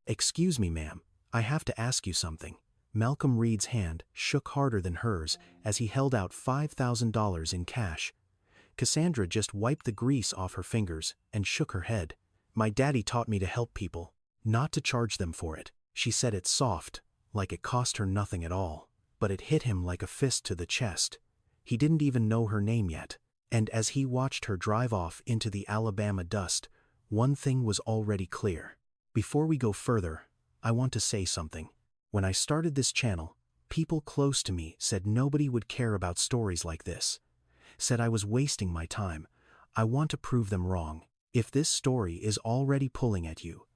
"Excuse me, ma'am, I have to ask you something." Malcolm Reed's hand shook harder than hers as he held out $5,000 in cash. Cassandra just wiped the grease off her fingers and shook her head. "My daddy taught me to help people, not to charge them for it." She said it soft, like it cost her nothing at all, but it hit him like a fist to the chest. He didn't even know her name yet, and as he watched her drive off into the Alabama dust, one thing was already clear. Before we go further, I want to say something. When I started this channel, people close to me said nobody would care about stories like this. Said I was wasting my time. I want to prove them wrong. If this story is already pulling at you,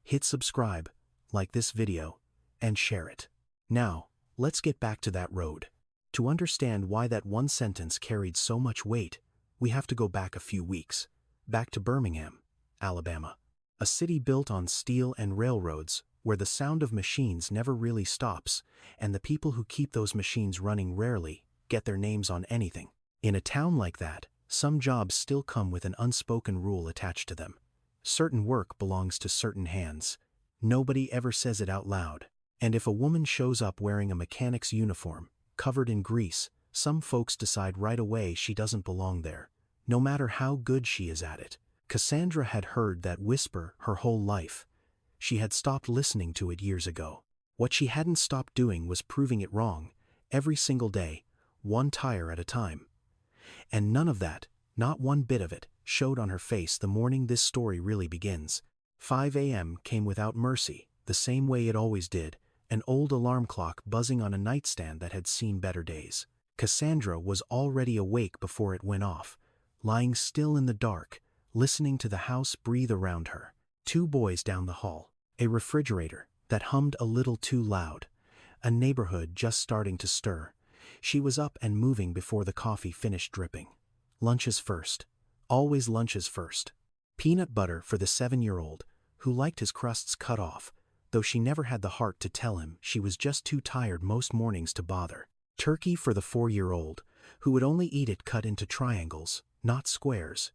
hit subscribe, like this video, and share it. Now, let's get back to that road. To understand why that one sentence carried so much weight, we have to go back a few weeks. Back to Birmingham, Alabama. A city built on steel and railroads, where the sound of machines never really stops, and the people who keep those machines running rarely get their names on anything. In a town like that, some jobs still come with an unspoken rule attached to them. Certain work belongs to certain hands. Nobody ever says it out loud. And if a woman shows up wearing a mechanic's uniform, covered in grease, some folks decide right away she doesn't belong there, no matter how good she is at it. Cassandra had heard that whisper her whole life. She had stopped listening to it years ago. What she hadn't stopped doing was proving it wrong, every single day, one tire at a time. And none of that, not one bit of it, showed on her face the morning this story really begins. 5 a.m. came without mercy, the same way it always did, an old alarm clock buzzing on a nightstand that had seen better days. Cassandra was already awake before it went off, lying still in the dark, listening to the house breathe around her. 2 boys down the hall, a refrigerator that hummed a little too loud, a neighborhood just starting to stir. She was up and moving before the coffee finished dripping. Lunches first. Always lunches first. Peanut butter for the 7-year-old, who liked his crusts cut off, though she never had the heart to tell him she was just too tired most mornings to bother. Turkey for the 4-year-old, who would only eat it cut into triangles, not squares.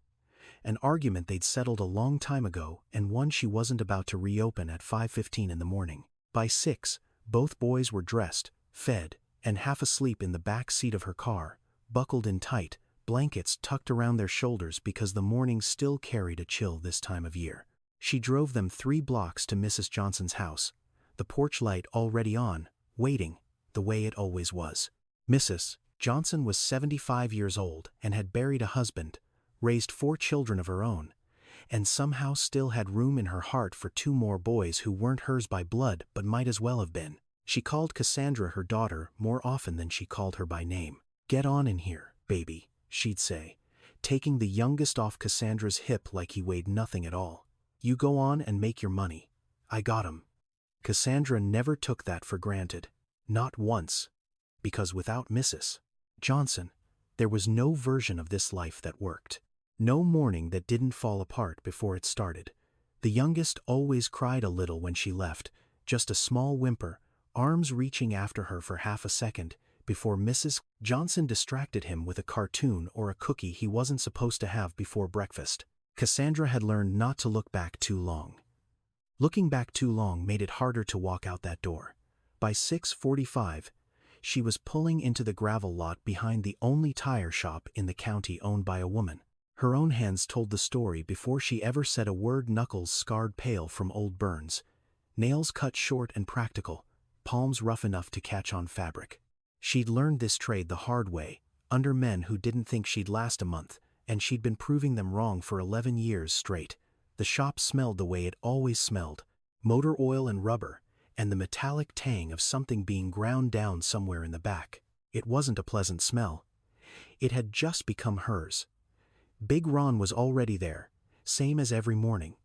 An argument they'd settled a long time ago and one she wasn't about to reopen at 5:15 in the morning. By 6, both boys were dressed, fed, and half asleep in the back seat of her car, buckled in tight, blankets tucked around their shoulders because the morning still carried a chill this time of year. She drove them 3 blocks to Mrs. Johnson's house, the porch light already on, waiting, the way it always was. Mrs. Johnson was 75 years old and had buried a husband, raised 4 children of her own, and somehow still had room in her heart for 2 more boys who weren't hers by blood but might as well have been. She called Cassandra her daughter more often than she called her by name. "Get on in here, baby," she'd say, taking the youngest off Cassandra's hip like he weighed nothing at all. "You go on and make your money. I got 'em." Cassandra never took that for granted. Not once. Because without Mrs. Johnson, there was no version of this life that worked. No morning that didn't fall apart before it started. The youngest always cried a little when she left, just a small whimper, arms reaching after her for half a second, before Mrs. Johnson distracted him with a cartoon or a cookie he wasn't supposed to have before breakfast. Cassandra had learned not to look back too long. Looking back too long made it harder to walk out that door. By 6:45, she was pulling into the gravel lot behind the only tire shop in the county owned by a woman. Her own hands told the story before she ever said a word, knuckles scarred pale from old burns, nails cut short and practical, palms rough enough to catch on fabric. She'd learned this trade the hard way, under men who didn't think she'd last a month, and she'd been proving them wrong for 11 years straight. The shop smelled the way it always smelled, motor oil and rubber, and the metallic tang of something being ground down somewhere in the back. It wasn't a pleasant smell. It had just become hers. Big Ron was already there, same as every morning,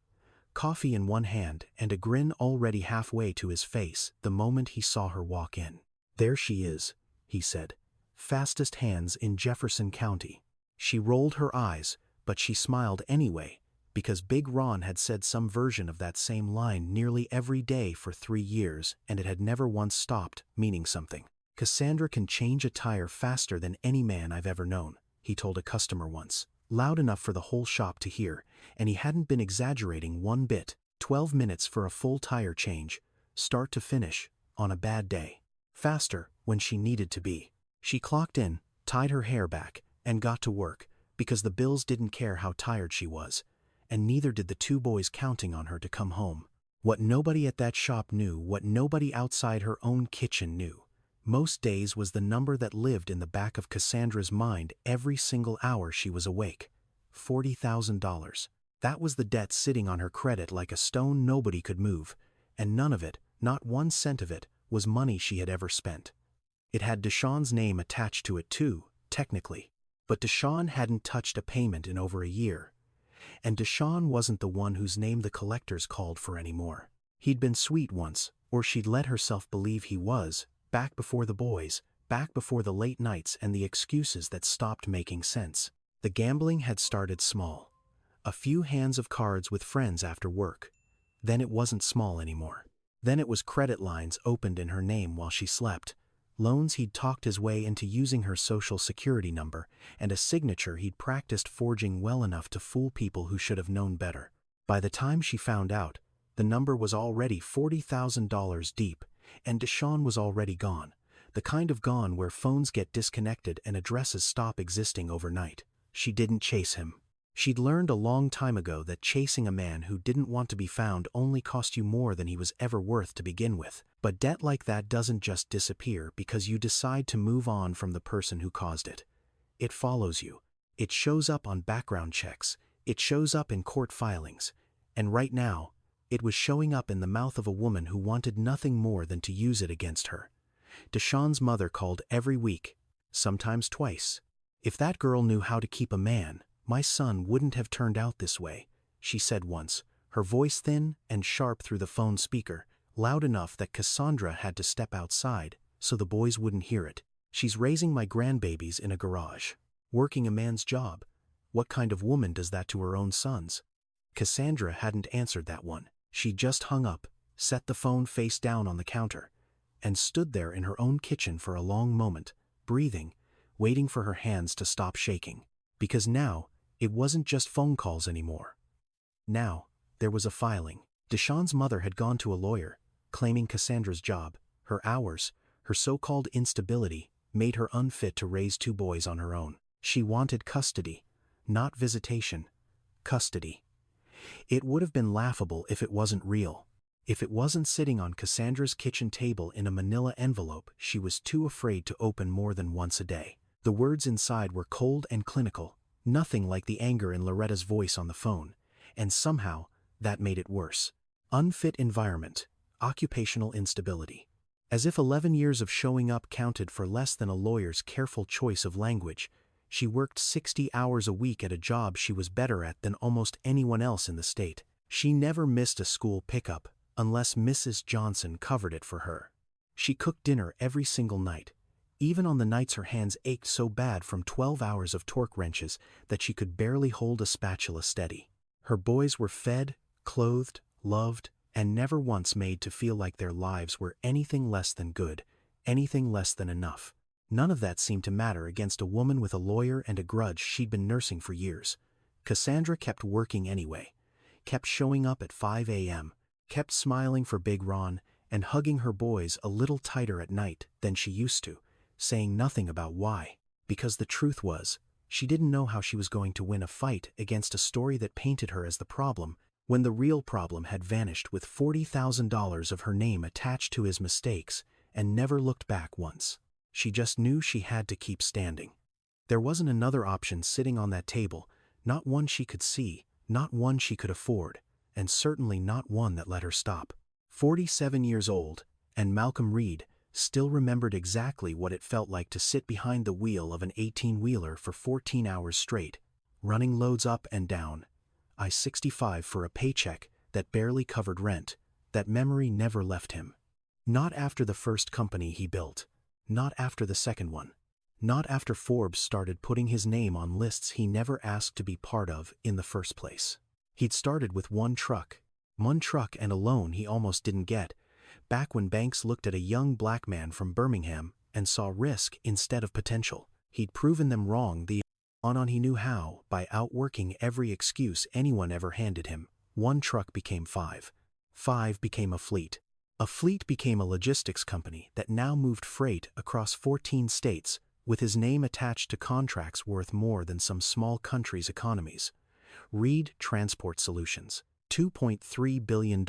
coffee in one hand and a grin already halfway to his face the moment he saw her walk in. "There she is," he said. "Fastest hands in Jefferson County." She rolled her eyes, but she smiled anyway, because Big Ron had said some version of that same line nearly every day for 3 years, and it had never once stopped meaning something. "Cassandra can change a tire faster than any man I've ever known," he told a customer once, loud enough for the whole shop to hear, and he hadn't been exaggerating one bit. 12 minutes for a full tire change, start to finish, on a bad day. Faster, when she needed to be. She clocked in, tied her hair back, and got to work, because the bills didn't care how tired she was, and neither did the two boys counting on her to come home. What nobody at that shop knew, what nobody outside her own kitchen knew, most days was the number that lived in the back of Cassandra's mind every single hour she was awake. $40,000. That was the debt sitting on her credit like a stone nobody could move, and none of it, not 1 cent of it, was money she had ever spent. It had Deshawn's name attached to it too, technically, but Deshawn hadn't touched a payment in over a year. And Deshawn wasn't the one whose name the collectors called for anymore. He'd been sweet once, or she'd let herself believe he was, back before the boys, back before the late nights and the excuses that stopped making sense. The gambling had started small. A few hands of cards with friends after work. Then it wasn't small anymore. Then it was credit lines opened in her name while she slept, loans he'd talked his way into using her social security number, and a signature he'd practiced forging well enough to fool people who should have known better. By the time she found out, the number was already $40,000 deep, and Deshawn was already gone, the kind of gone where phones get disconnected and addresses stop existing overnight. She didn't chase him. She'd learned a long time ago that chasing a man who didn't want to be found only cost you more than he was ever worth to begin with. But debt like that doesn't just disappear because you decide to move on from the person who caused it. It follows you. It shows up on background checks. It shows up in court filings. And right now, it was showing up in the mouth of a woman who wanted nothing more than to use it against her. Deshawn's mother called every week, sometimes twice. "If that girl knew how to keep a man, my son wouldn't have turned out this way," she said once, her voice thin and sharp through the phone speaker, loud enough that Cassandra had to step outside so the boys wouldn't hear it. "She's raising my grandbabies in a garage. Working a man's job. What kind of woman does that to her own sons?" Cassandra hadn't answered that one. She just hung up, set the phone face down on the counter, and stood there in her own kitchen for a long moment, breathing, waiting for her hands to stop shaking. Because now, it wasn't just phone calls anymore. Now, there was a filing. Deshawn's mother had gone to a lawyer, claiming Cassandra's job, her hours, her so-called instability, made her unfit to raise two boys on her own. She wanted custody, not visitation. Custody. It would have been laughable if it wasn't real. If it wasn't sitting on Cassandra's kitchen table in a manila envelope she was too afraid to open more than once a day. The words inside were cold and clinical, nothing like the anger in Loretta's voice on the phone, and somehow, that made it worse. Unfit environment, occupational instability. As if 11 years of showing up counted for less than a lawyer's careful choice of language, she worked 60 hours a week at a job she was better at than almost anyone else in the state. She never missed a school pickup, unless Mrs. Johnson covered it for her. She cooked dinner every single night, even on the nights her hands ached so bad from 12 hours of torque wrenches that she could barely hold a spatula steady. Her boys were fed, clothed, loved, and never once made to feel like their lives were anything less than good, anything less than enough. None of that seemed to matter against a woman with a lawyer and a grudge she'd been nursing for years. Cassandra kept working anyway, kept showing up at 5 a.m., kept smiling for Big Ron, and hugging her boys a little tighter at night than she used to, saying nothing about why. Because the truth was, she didn't know how she was going to win a fight against a story that painted her as the problem, when the real problem had vanished with $40,000 of her name attached to his mistakes and never looked back once. She just knew she had to keep standing. There wasn't another option sitting on that table, not one she could see, not one she could afford, and certainly not one that let her stop. 47 years old, and Malcolm Reed still remembered exactly what it felt like to sit behind the wheel of an 18-wheeler for 14 hours straight, running loads up and down I-65 for a paycheck that barely covered rent. That memory never left him. Not after the first company he built. Not after the second one. Not after Forbes started putting his name on lists he never asked to be part of in the first place. He'd started with one truck and a loan he almost didn't get, back when banks looked at a young black man from Birmingham and saw risk instead of potential. He'd proven them wrong the on he knew how by outworking every excuse anyone ever handed him. One truck became 5. 5 became a fleet. A fleet became a logistics company that now moved freight across 14 states, with his name attached to contracts worth more than some small countries' economies. Reed Transport Solutions, $2.3 billion.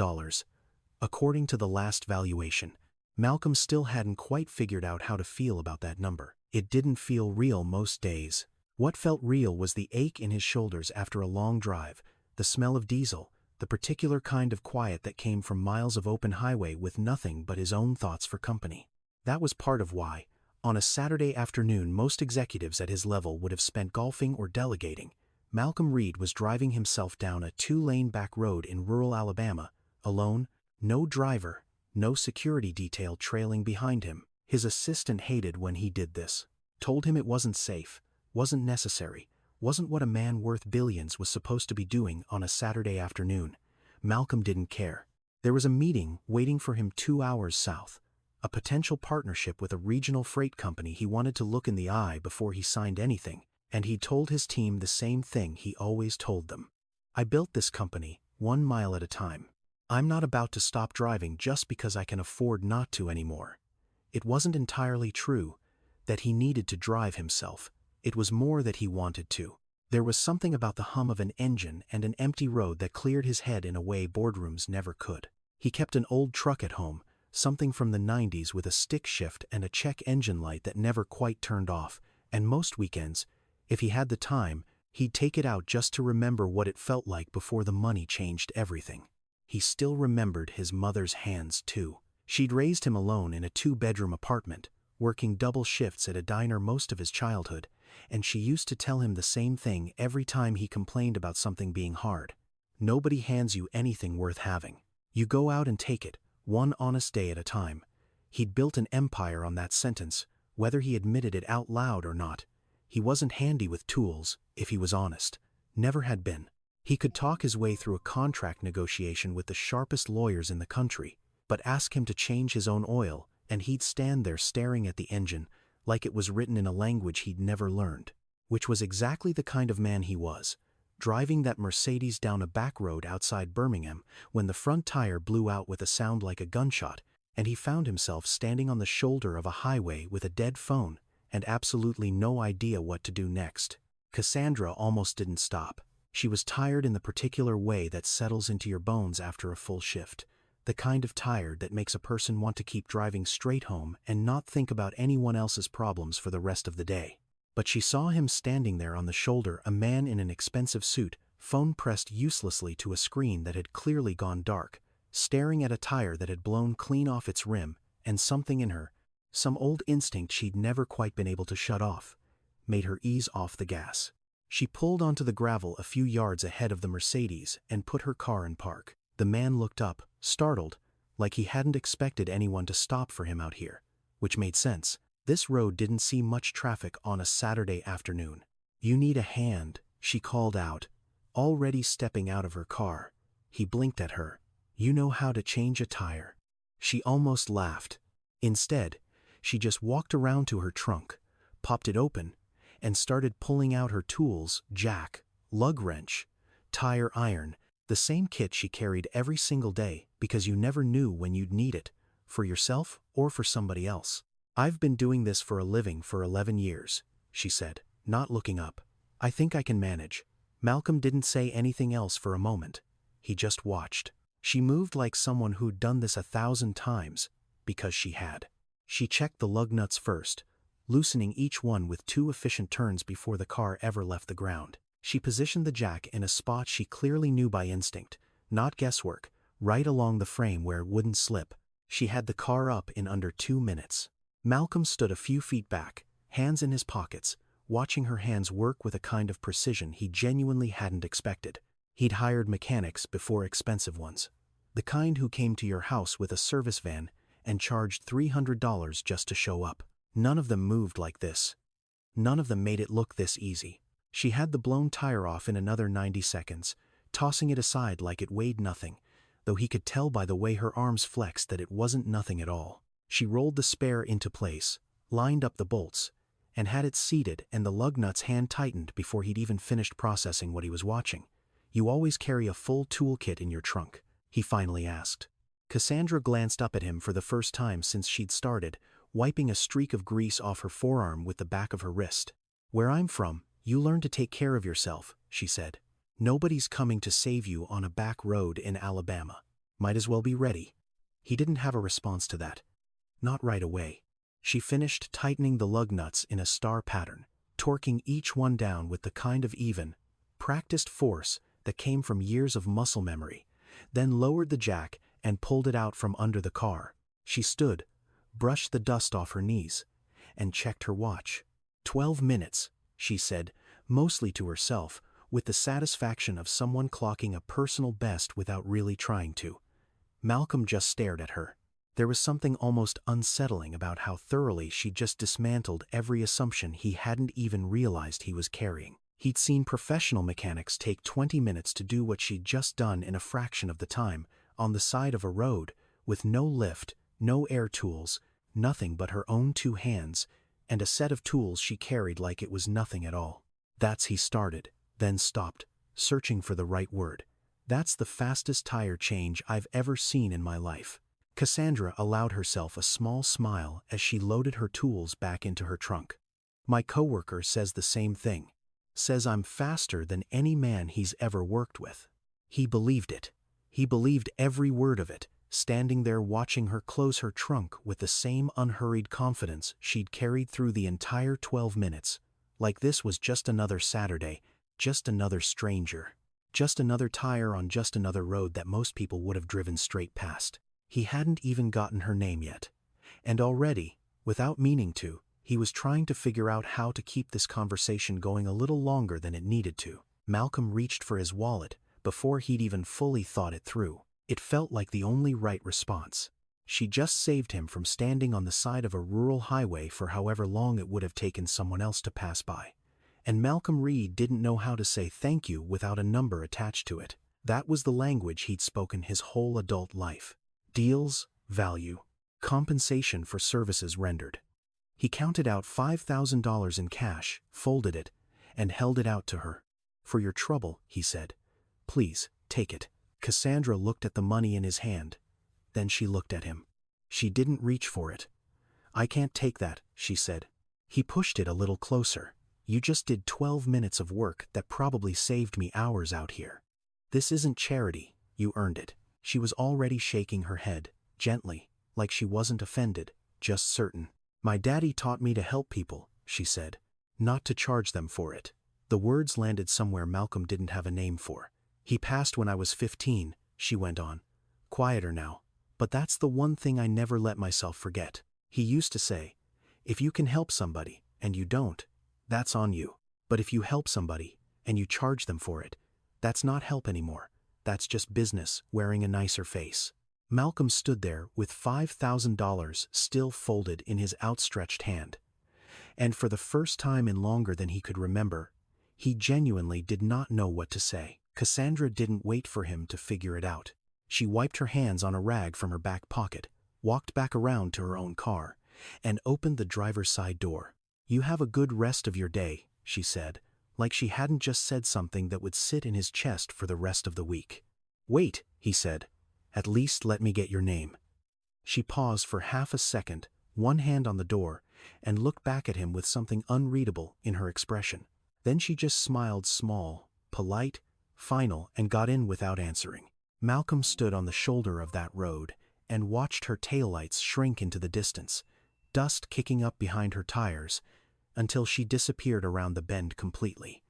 According to the last valuation, Malcolm still hadn't quite figured out how to feel about that number. It didn't feel real most days. What felt real was the ache in his shoulders after a long drive, the smell of diesel, the particular kind of quiet that came from miles of open highway with nothing but his own thoughts for company. That was part of why, on a Saturday afternoon most executives at his level would have spent golfing or delegating, Malcolm Reed was driving himself down a 2-lane back road in rural Alabama, alone, no driver, no security detail trailing behind him. His assistant hated when he did this, told him it wasn't safe, wasn't necessary, wasn't what a man worth billions was supposed to be doing on a Saturday afternoon. Malcolm didn't care. There was a meeting waiting for him 2 hours south, a potential partnership with a regional freight company he wanted to look in the eye before he signed anything, and he told his team the same thing he always told them. I built this company 1 mile at a time. I'm not about to stop driving just because I can afford not to anymore. It wasn't entirely true that he needed to drive himself. It was more that he wanted to. There was something about the hum of an engine and an empty road that cleared his head in a way boardrooms never could. He kept an old truck at home, something from the 90s with a stick shift and a check engine light that never quite turned off, and most weekends, if he had the time, he'd take it out just to remember what it felt like before the money changed everything. He still remembered his mother's hands too. She'd raised him alone in a 2-bedroom apartment, working double shifts at a diner most of his childhood, and she used to tell him the same thing every time he complained about something being hard. Nobody hands you anything worth having. You go out and take it, one honest day at a time. He'd built an empire on that sentence, whether he admitted it out loud or not. He wasn't handy with tools, if he was honest. Never had been. He could talk his way through a contract negotiation with the sharpest lawyers in the country, but ask him to change his own oil, and he'd stand there staring at the engine like it was written in a language he'd never learned, which was exactly the kind of man he was, driving that Mercedes down a back road outside Birmingham when the front tire blew out with a sound like a gunshot, and he found himself standing on the shoulder of a highway with a dead phone and absolutely no idea what to do next. Cassandra almost didn't stop. She was tired in the particular way that settles into your bones after a full shift, the kind of tired that makes a person want to keep driving straight home and not think about anyone else's problems for the rest of the day. But she saw him standing there on the shoulder, a man in an expensive suit, phone pressed uselessly to a screen that had clearly gone dark, staring at a tire that had blown clean off its rim, and something in her, some old instinct she'd never quite been able to shut off, made her ease off the gas. She pulled onto the gravel a few yards ahead of the Mercedes and put her car in park. The man looked up, startled, like he hadn't expected anyone to stop for him out here, which made sense. This road didn't see much traffic on a Saturday afternoon. "You need a hand," she called out, already stepping out of her car. He blinked at her. "You know how to change a tire." She almost laughed. Instead, she just walked around to her trunk, popped it open, and started pulling out her tools, jack, lug wrench, tire iron, the same kit she carried every single day because you never knew when you'd need it, for yourself or for somebody else. "I've been doing this for a living for 11 years, she said, not looking up. "I think I can manage." Malcolm didn't say anything else for a moment. He just watched. She moved like someone who'd done this 1,000 times, because she had. She checked the lug nuts first, loosening each one with 2 efficient turns before the car ever left the ground. She positioned the jack in a spot she clearly knew by instinct, not guesswork, right along the frame where it wouldn't slip. She had the car up in under 2 minutes. Malcolm stood a few feet back, hands in his pockets, watching her hands work with a kind of precision he genuinely hadn't expected. He'd hired mechanics before, expensive ones, the kind who came to your house with a service van and charged $300 just to show up. None of them moved like this. None of them made it look this easy. She had the blown tire off in another 90 seconds, tossing it aside like it weighed nothing, though he could tell by the way her arms flexed that it wasn't nothing at all. She rolled the spare into place, lined up the bolts, and had it seated, and the lug nuts hand tightened before he'd even finished processing what he was watching. "You always carry a full toolkit in your trunk," he finally asked. Cassandra glanced up at him for the first time since she'd started, wiping a streak of grease off her forearm with the back of her wrist. "Where I'm from, you learn to take care of yourself," she said. "Nobody's coming to save you on a back road in Alabama. Might as well be ready." He didn't have a response to that. Not right away. She finished tightening the lug nuts in a star pattern, torquing each one down with the kind of even, practiced force that came from years of muscle memory, then lowered the jack and pulled it out from under the car. She stood, brushed the dust off her knees, and checked her watch. 12 minutes, she said, mostly to herself, with the satisfaction of someone clocking a personal best without really trying to. Malcolm just stared at her. There was something almost unsettling about how thoroughly she'd just dismantled every assumption he hadn't even realized he was carrying. He'd seen professional mechanics take 20 minutes to do what she'd just done in a fraction of the time, on the side of a road, with no lift, no air tools, nothing but her own 2 hands, and a set of tools she carried like it was nothing at all. "That's," he started, then stopped, searching for the right word. "That's the fastest tire change I've ever seen in my life." Cassandra allowed herself a small smile as she loaded her tools back into her trunk. "My coworker says the same thing. Says I'm faster than any man he's ever worked with." He believed it. He believed every word of it, standing there watching her close her trunk with the same unhurried confidence she'd carried through the entire 12 minutes, like this was just another Saturday, just another stranger, just another tire on just another road that most people would have driven straight past. He hadn't even gotten her name yet. And already, without meaning to, he was trying to figure out how to keep this conversation going a little longer than it needed to. Malcolm reached for his wallet before he'd even fully thought it through. It felt like the only right response. She just saved him from standing on the side of a rural highway for however long it would have taken someone else to pass by. And Malcolm Reed didn't know how to say thank you without a number attached to it. That was the language he'd spoken his whole adult life. Deals, value, compensation for services rendered. He counted out $5,000 in cash, folded it, and held it out to her. "For your trouble," he said. "Please, take it." Cassandra looked at the money in his hand. Then she looked at him. She didn't reach for it. "I can't take that," she said. He pushed it a little closer. "You just did 12 minutes of work that probably saved me hours out here. This isn't charity, you earned it." She was already shaking her head, gently, like she wasn't offended, just certain. "My daddy taught me to help people," she said, "not to charge them for it." The words landed somewhere Malcolm didn't have a name for. "He passed when I was 15, she went on, quieter now. "But that's the one thing I never let myself forget. He used to say, if you can help somebody, and you don't, that's on you. But if you help somebody, and you charge them for it, that's not help anymore. That's just business wearing a nicer face." Malcolm stood there with $5,000 still folded in his outstretched hand. And for the first time in longer than he could remember, he genuinely did not know what to say. Cassandra didn't wait for him to figure it out. She wiped her hands on a rag from her back pocket, walked back around to her own car, and opened the driver's side door. "You have a good rest of your day," she said, like she hadn't just said something that would sit in his chest for the rest of the week. "Wait," he said. "At least let me get your name." She paused for half a second, one hand on the door, and looked back at him with something unreadable in her expression. Then she just smiled small, polite, final, and got in without answering. Malcolm stood on the shoulder of that road and watched her taillights shrink into the distance, dust kicking up behind her tires, until she disappeared around the bend completely.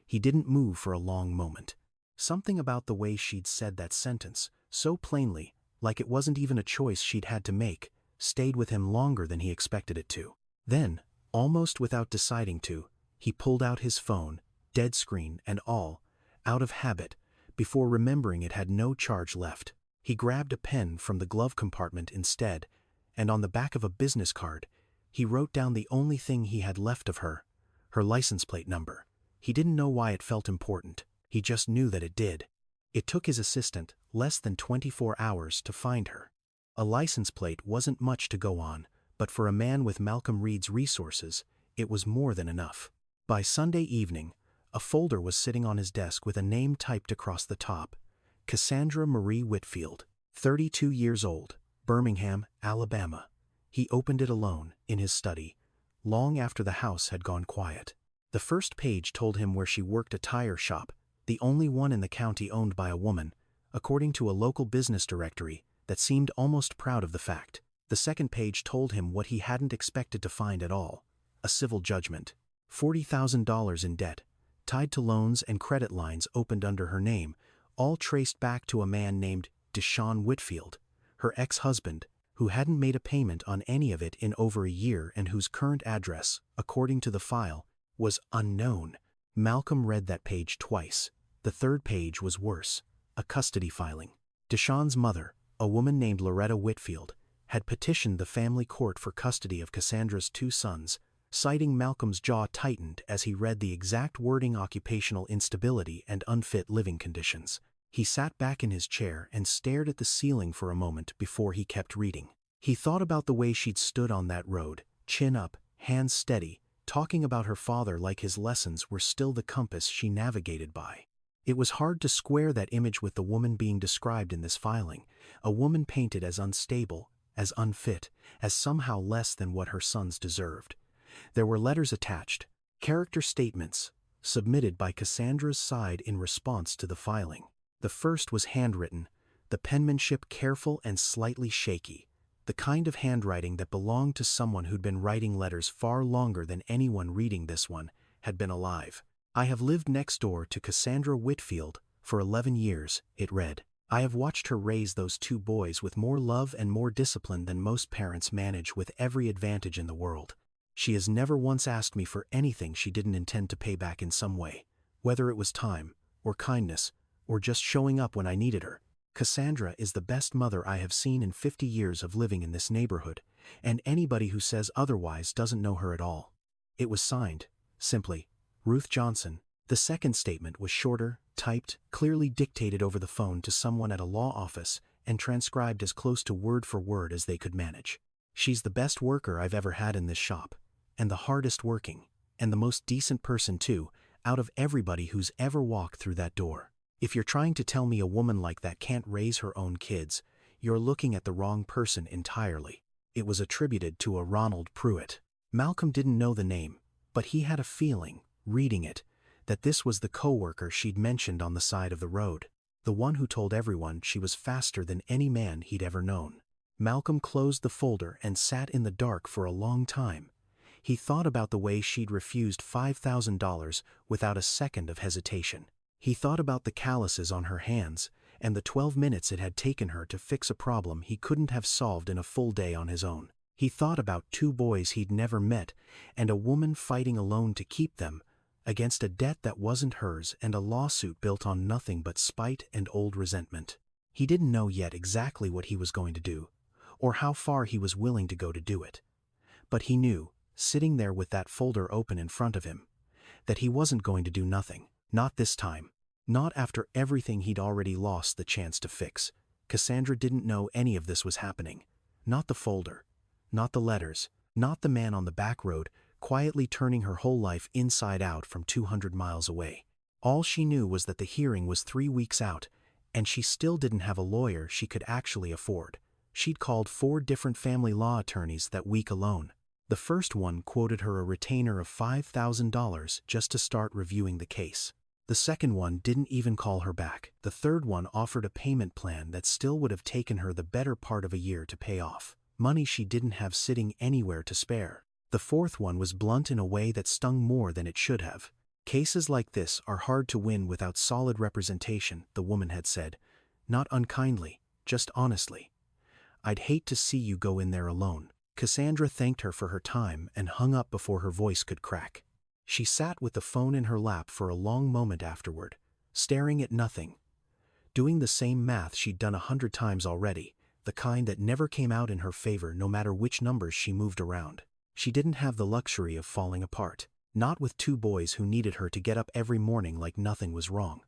He didn't move for a long moment. Something about the way she'd said that sentence, so plainly, like it wasn't even a choice she'd had to make, stayed with him longer than he expected it to. Then, almost without deciding to, he pulled out his phone, dead screen and all, out of habit, before remembering it had no charge left. He grabbed a pen from the glove compartment instead, and on the back of a business card, he wrote down the only thing he had left of her, her license plate number. He didn't know why it felt important. He just knew that it did. It took his assistant less than 24 hours to find her. A license plate wasn't much to go on, but for a man with Malcolm Reed's resources, it was more than enough. By Sunday evening, a folder was sitting on his desk with a name typed across the top, Cassandra Marie Whitfield, 32 years old, Birmingham, Alabama. He opened it alone, in his study, long after the house had gone quiet. The first page told him where she worked, a tire shop, the only one in the county owned by a woman, according to a local business directory that seemed almost proud of the fact. The second page told him what he hadn't expected to find at all: a civil judgment. $40,000 in debt, tied to loans and credit lines opened under her name, all traced back to a man named Deshaun Whitfield, her ex-husband, who hadn't made a payment on any of it in over a year and whose current address, according to the file, was unknown. Malcolm read that page twice. The third page was worse: a custody filing. Deshaun's mother, a woman named Loretta Whitfield, had petitioned the family court for custody of Cassandra's 2 sons, citing Malcolm's jaw tightened as he read the exact wording: occupational instability and unfit living conditions. He sat back in his chair and stared at the ceiling for a moment before he kept reading. He thought about the way she'd stood on that road, chin up, hands steady, talking about her father like his lessons were still the compass she navigated by. It was hard to square that image with the woman being described in this filing, a woman painted as unstable, as unfit, as somehow less than what her sons deserved. There were letters attached, character statements, submitted by Cassandra's side in response to the filing. The first was handwritten, the penmanship careful and slightly shaky, the kind of handwriting that belonged to someone who'd been writing letters far longer than anyone reading this one had been alive. "I have lived next door to Cassandra Whitfield for 11 years, it read. I have watched her raise those 2 boys with more love and more discipline than most parents manage, with every advantage in the world. She has never once asked me for anything she didn't intend to pay back in some way, whether it was time, or kindness, or just showing up when I needed her. Cassandra is the best mother I have seen in 50 years of living in this neighborhood, and anybody who says otherwise doesn't know her at all." It was signed, simply, Ruth Johnson. The second statement was shorter, typed, clearly dictated over the phone to someone at a law office, and transcribed as close to word for word as they could manage. "She's the best worker I've ever had in this shop, and the hardest working, and the most decent person too, out of everybody who's ever walked through that door. If you're trying to tell me a woman like that can't raise her own kids, you're looking at the wrong person entirely." It was attributed to a Ronald Pruitt. Malcolm didn't know the name, but he had a feeling, reading it, that this was the coworker she'd mentioned on the side of the road, the one who told everyone she was faster than any man he'd ever known. Malcolm closed the folder and sat in the dark for a long time. He thought about the way she'd refused $5,000 without a second of hesitation. He thought about the calluses on her hands and the 12 minutes it had taken her to fix a problem he couldn't have solved in a full day on his own. He thought about 2 boys he'd never met and a woman fighting alone to keep them, against a debt that wasn't hers and a lawsuit built on nothing but spite and old resentment. He didn't know yet exactly what he was going to do, or how far he was willing to go to do it. But he knew, sitting there with that folder open in front of him, that he wasn't going to do nothing. Not this time. Not after everything he'd already lost the chance to fix. Cassandra didn't know any of this was happening. Not the folder. Not the letters. Not the man on the back road, quietly turning her whole life inside out from 200 miles away. All she knew was that the hearing was 3 weeks out, and she still didn't have a lawyer she could actually afford. She'd called 4 different family law attorneys that week alone. The first one quoted her a retainer of $5,000 just to start reviewing the case. The second one didn't even call her back. The third one offered a payment plan that still would have taken her the better part of a year to pay off, money she didn't have sitting anywhere to spare. The fourth one was blunt in a way that stung more than it should have. "Cases like this are hard to win without solid representation," the woman had said, not unkindly, just honestly. "I'd hate to see you go in there alone." Cassandra thanked her for her time and hung up before her voice could crack. She sat with the phone in her lap for a long moment afterward, staring at nothing, doing the same math she'd done 100 times already, the kind that never came out in her favor no matter which numbers she moved around. She didn't have the luxury of falling apart, not with 2 boys who needed her to get up every morning like nothing was wrong.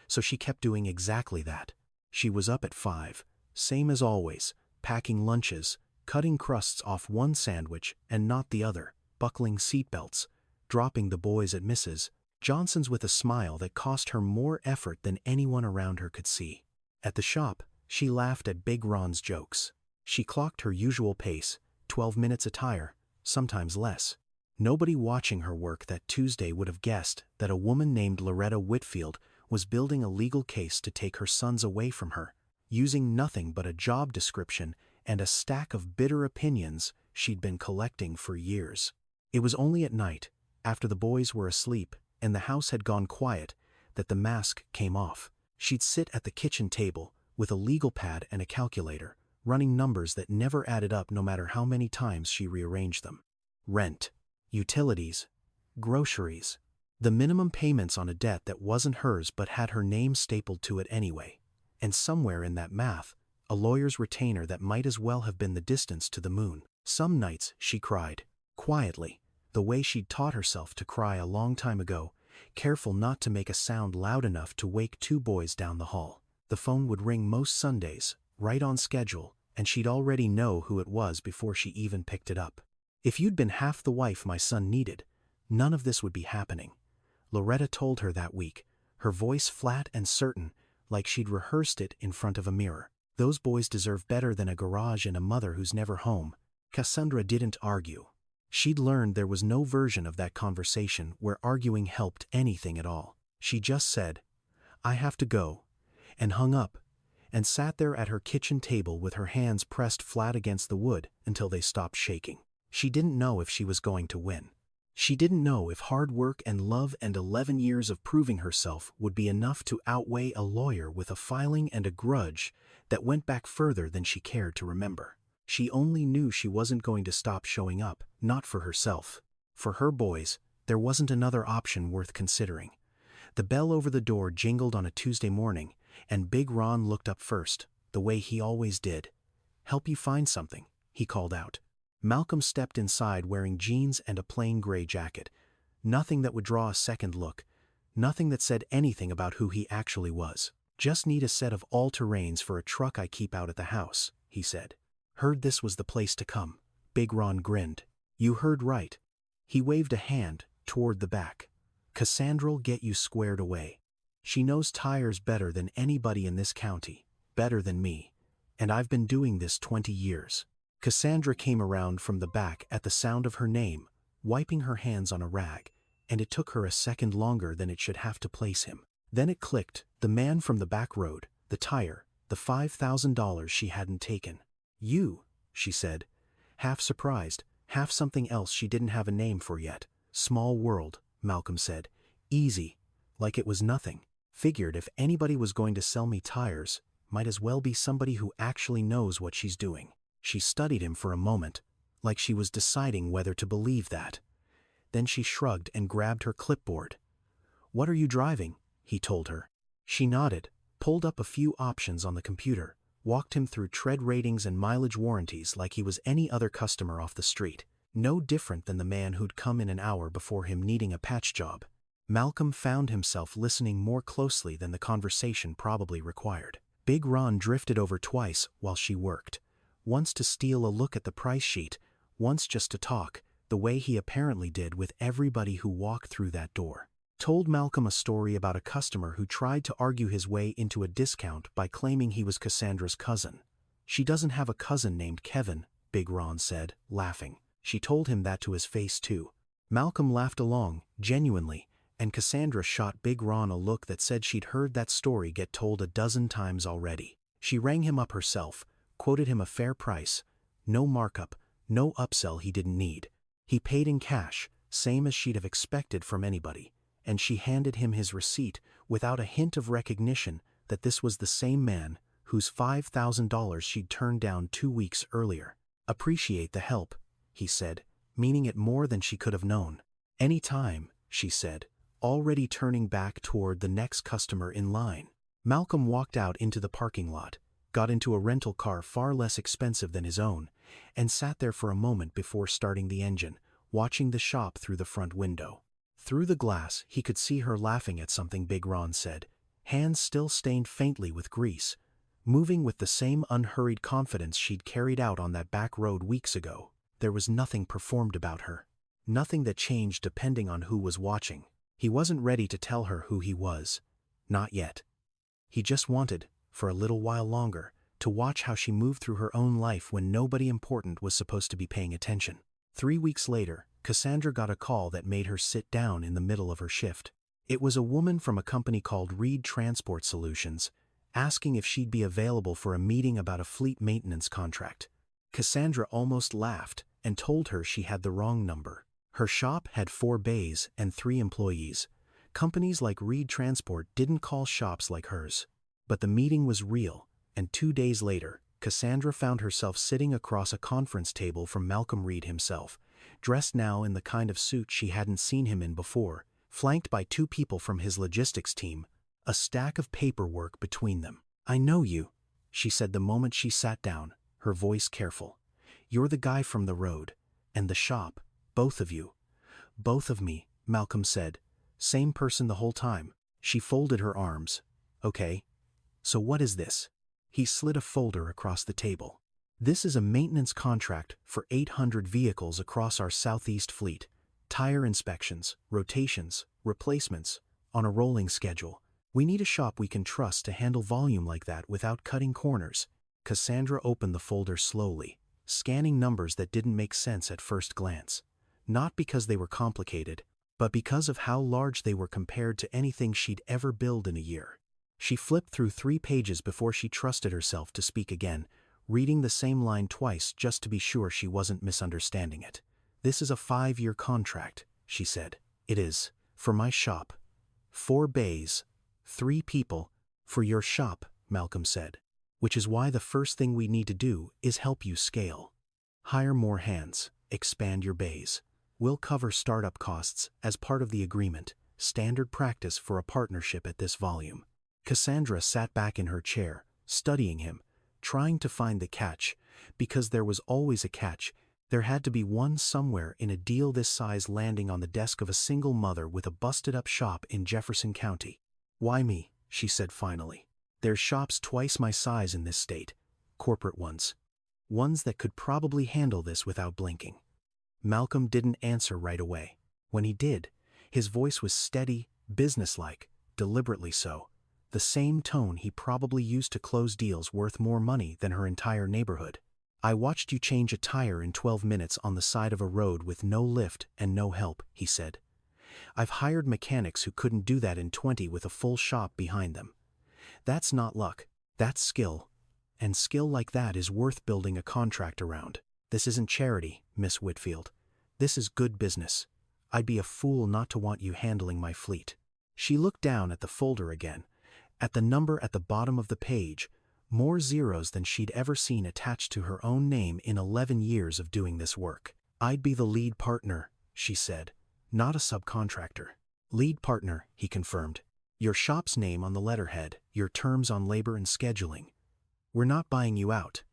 So she kept doing exactly that. She was up at 5, same as always, packing lunches, cutting crusts off one sandwich and not the other, buckling seatbelts, dropping the boys at Mrs. Johnson's with a smile that cost her more effort than anyone around her could see. At the shop, she laughed at Big Ron's jokes. She clocked her usual pace, 12 minutes a tire, sometimes less. Nobody watching her work that Tuesday would have guessed that a woman named Loretta Whitfield was building a legal case to take her sons away from her, using nothing but a job description and a stack of bitter opinions she'd been collecting for years. It was only at night, after the boys were asleep and the house had gone quiet, that the mask came off. She'd sit at the kitchen table with a legal pad and a calculator, running numbers that never added up no matter how many times she rearranged them. Rent, utilities, groceries, the minimum payments on a debt that wasn't hers but had her name stapled to it anyway. And somewhere in that math, a lawyer's retainer that might as well have been the distance to the moon. Some nights she cried, quietly, the way she'd taught herself to cry a long time ago, careful not to make a sound loud enough to wake two boys down the hall. The phone would ring most Sundays, right on schedule, and she'd already know who it was before she even picked it up. If you'd been half the wife my son needed, none of this would be happening. Loretta told her that week, her voice flat and certain, like she'd rehearsed it in front of a mirror. Those boys deserve better than a garage and a mother who's never home. Cassandra didn't argue. She'd learned there was no version of that conversation where arguing helped anything at all. She just said, "I have to go," and hung up, and sat there at her kitchen table with her hands pressed flat against the wood until they stopped shaking. She didn't know if she was going to win. She didn't know if hard work and love and 11 years of proving herself would be enough to outweigh a lawyer with a filing and a grudge that went back further than she cared to remember. She only knew she wasn't going to stop showing up, not for herself. For her boys, there wasn't another option worth considering. The bell over the door jingled on a Tuesday morning, and Big Ron looked up first, the way he always did. "Help you find something," he called out. Malcolm stepped inside wearing jeans and a plain gray jacket. Nothing that would draw a second look. Nothing that said anything about who he actually was. "Just need a set of all-terrains for a truck I keep out at the house," he said. "Heard this was the place to come." Big Ron grinned. "You heard right." He waved a hand toward the back. "Cassandra'll get you squared away. She knows tires better than anybody in this county, better than me, and I've been doing this 20 years. Cassandra came around from the back at the sound of her name, wiping her hands on a rag, and it took her a second longer than it should have to place him. Then it clicked, the man from the back road, the tire, the $5,000 she hadn't taken. "You," she said, half surprised, half something else she didn't have a name for yet. "Small world," Malcolm said. "Easy, like it was nothing. Figured if anybody was going to sell me tires, might as well be somebody who actually knows what she's doing." She studied him for a moment, like she was deciding whether to believe that. Then she shrugged and grabbed her clipboard. "What are you driving?" he told her. She nodded, pulled up a few options on the computer, walked him through tread ratings and mileage warranties like he was any other customer off the street. No different than the man who'd come in an hour before him needing a patch job. Malcolm found himself listening more closely than the conversation probably required. Big Ron drifted over twice while she worked. Once to steal a look at the price sheet, once just to talk, the way he apparently did with everybody who walked through that door. Told Malcolm a story about a customer who tried to argue his way into a discount by claiming he was Cassandra's cousin. "She doesn't have a cousin named Kevin," Big Ron said, laughing. She told him that to his face too. Malcolm laughed along, genuinely, and Cassandra shot Big Ron a look that said she'd heard that story get told a dozen times already. She rang him up herself, quoted him a fair price, no markup, no upsell he didn't need. He paid in cash, same as she'd have expected from anybody, and she handed him his receipt without a hint of recognition that this was the same man whose $5,000 she'd turned down 2 weeks earlier. "Appreciate the help," he said, meaning it more than she could have known. "Any time," she said, already turning back toward the next customer in line. Malcolm walked out into the parking lot, got into a rental car far less expensive than his own, and sat there for a moment before starting the engine, watching the shop through the front window. Through the glass, he could see her laughing at something Big Ron said, hands still stained faintly with grease, moving with the same unhurried confidence she'd carried out on that back road weeks ago. There was nothing performed about her, nothing that changed depending on who was watching. He wasn't ready to tell her who he was. Not yet. He just wanted, for a little while longer, to watch how she moved through her own life when nobody important was supposed to be paying attention. 3 weeks later, Cassandra got a call that made her sit down in the middle of her shift. It was a woman from a company called Reed Transport Solutions, asking if she'd be available for a meeting about a fleet maintenance contract. Cassandra almost laughed and told her she had the wrong number. Her shop had 4 bays and 3 employees. Companies like Reed Transport didn't call shops like hers. But the meeting was real, and 2 days later, Cassandra found herself sitting across a conference table from Malcolm Reed himself, dressed now in the kind of suit she hadn't seen him in before, flanked by 2 people from his logistics team, a stack of paperwork between them. "I know you," she said the moment she sat down, her voice careful. "You're the guy from the road, and the shop, both of you." "Both of me," Malcolm said. "Same person the whole time." She folded her arms. "Okay. So what is this?" He slid a folder across the table. "This is a maintenance contract for 800 vehicles across our southeast fleet. Tire inspections, rotations, replacements, on a rolling schedule. We need a shop we can trust to handle volume like that without cutting corners." Cassandra opened the folder slowly, scanning numbers that didn't make sense at first glance. Not because they were complicated, but because of how large they were compared to anything she'd ever billed in a year. She flipped through 3 pages before she trusted herself to speak again, reading the same line twice just to be sure she wasn't misunderstanding it. "This is a 5-year contract," she said. "It is. For my shop. 4 bays, 3 people." "For your shop," Malcolm said. "Which is why the first thing we need to do is help you scale. Hire more hands, expand your bays. We'll cover startup costs as part of the agreement, standard practice for a partnership at this volume." Cassandra sat back in her chair, studying him, trying to find the catch, because there was always a catch. There had to be one somewhere in a deal this size landing on the desk of a single mother with a busted-up shop in Jefferson County. "Why me?" she said finally. "There's shops twice my size in this state, corporate ones. Ones that could probably handle this without blinking." Malcolm didn't answer right away. When he did, his voice was steady, businesslike, deliberately so. The same tone he probably used to close deals worth more money than her entire neighborhood. "I watched you change a tire in 12 minutes on the side of a road with no lift and no help," he said. "I've hired mechanics who couldn't do that in 20 with a full shop behind them. That's not luck, that's skill. And skill like that is worth building a contract around. This isn't charity, Miss Whitfield. This is good business. I'd be a fool not to want you handling my fleet." She looked down at the folder again, at the number at the bottom of the page, more zeros than she'd ever seen attached to her own name in 11 years of doing this work. "I'd be the lead partner," she said, "not a subcontractor." "Lead partner," he confirmed. "Your shop's name on the letterhead, your terms on labor and scheduling. We're not buying you out.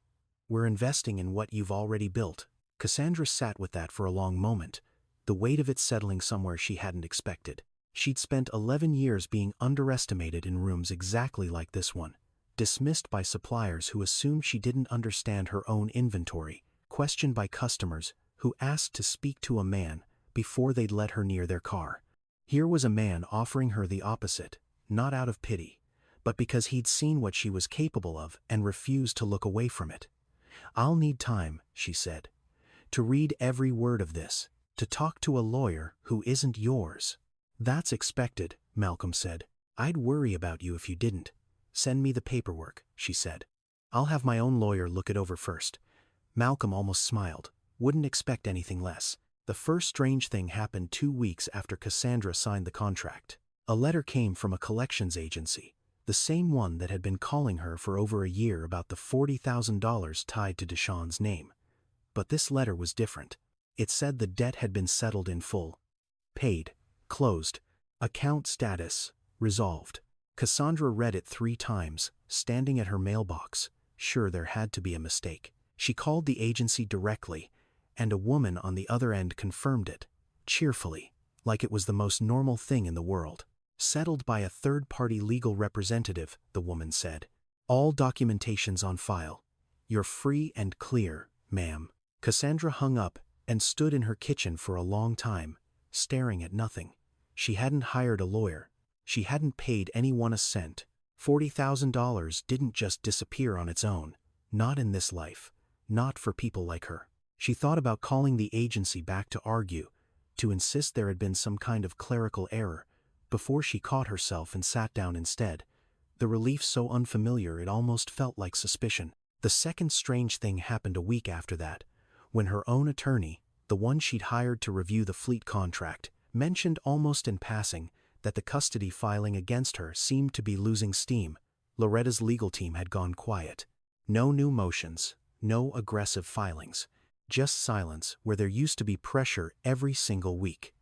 We're investing in what you've already built." Cassandra sat with that for a long moment, the weight of it settling somewhere she hadn't expected. She'd spent 11 years being underestimated in rooms exactly like this one, dismissed by suppliers who assumed she didn't understand her own inventory, questioned by customers who asked to speak to a man before they'd let her near their car. Here was a man offering her the opposite, not out of pity, but because he'd seen what she was capable of and refused to look away from it. "I'll need time," she said, "to read every word of this, to talk to a lawyer who isn't yours." "That's expected," Malcolm said. "I'd worry about you if you didn't. Send me the paperwork," she said. "I'll have my own lawyer look it over first." Malcolm almost smiled. Wouldn't expect anything less. The first strange thing happened 2 weeks after Cassandra signed the contract. A letter came from a collections agency, the same one that had been calling her for over a year about the $40,000 tied to Deshawn's name. But this letter was different. It said the debt had been settled in full. Paid. Closed. Account status. Resolved. Cassandra read it 3 times, standing at her mailbox, sure there had to be a mistake. She called the agency directly, and a woman on the other end confirmed it, cheerfully, like it was the most normal thing in the world. "Settled by a third-party legal representative," the woman said. "All documentation's on file. You're free and clear, ma'am." Cassandra hung up and stood in her kitchen for a long time, staring at nothing. She hadn't hired a lawyer. She hadn't paid anyone a cent. $40,000 didn't just disappear on its own, not in this life, not for people like her. She thought about calling the agency back to argue, to insist there had been some kind of clerical error, before she caught herself and sat down instead, the relief so unfamiliar it almost felt like suspicion. The second strange thing happened a week after that, when her own attorney, the one she'd hired to review the fleet contract, mentioned almost in passing that the custody filing against her seemed to be losing steam. Loretta's legal team had gone quiet. No new motions, no aggressive filings, just silence where there used to be pressure every single week.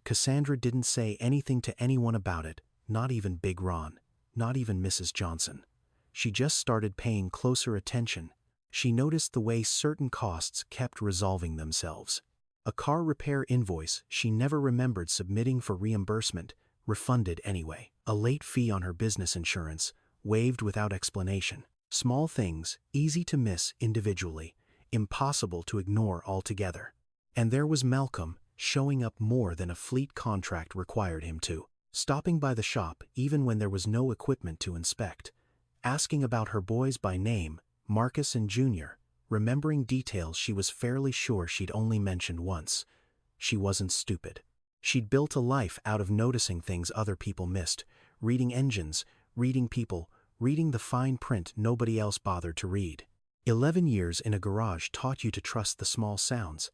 Cassandra didn't say anything to anyone about it, not even Big Ron, not even Mrs. Johnson. She just started paying closer attention. She noticed the way certain costs kept resolving themselves. A car repair invoice she never remembered submitting for reimbursement, refunded anyway. A late fee on her business insurance, waived without explanation. Small things, easy to miss individually, impossible to ignore altogether. And there was Malcolm, showing up more than a fleet contract required him to. Stopping by the shop even when there was no equipment to inspect. Asking about her boys by name, Marcus and Junior, remembering details she was fairly sure she'd only mentioned once. She wasn't stupid. She'd built a life out of noticing things other people missed, reading engines, reading people, reading the fine print nobody else bothered to read. 11 years in a garage taught you to trust the small sounds,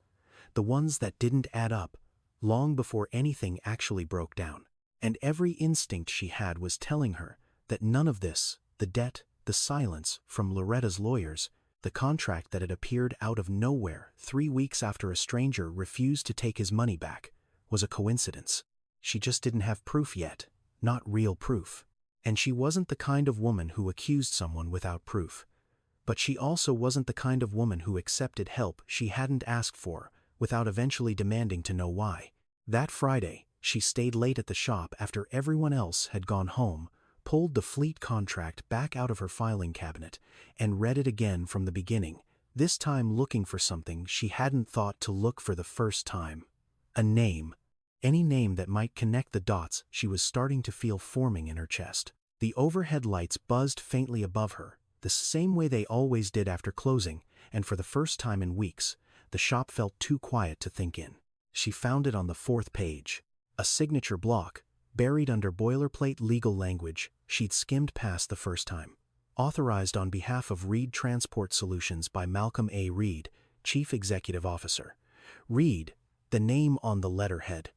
the ones that didn't add up, long before anything actually broke down. And every instinct she had was telling her that none of this, the debt, the silence from Loretta's lawyers, the contract that had appeared out of nowhere 3 weeks after a stranger refused to take his money back, was a coincidence. She just didn't have proof yet, not real proof. And she wasn't the kind of woman who accused someone without proof. But she also wasn't the kind of woman who accepted help she hadn't asked for, without eventually demanding to know why. That Friday, she stayed late at the shop after everyone else had gone home, pulled the fleet contract back out of her filing cabinet, and read it again from the beginning, this time looking for something she hadn't thought to look for the first time. A name. Any name that might connect the dots she was starting to feel forming in her chest. The overhead lights buzzed faintly above her, the same way they always did after closing, and for the first time in weeks, the shop felt too quiet to think in. She found it on the 4th page. A signature block, buried under boilerplate legal language she'd skimmed past the first time. Authorized on behalf of Reed Transport Solutions by Malcolm A. Reed, Chief Executive Officer. Reed, the name on the letterhead.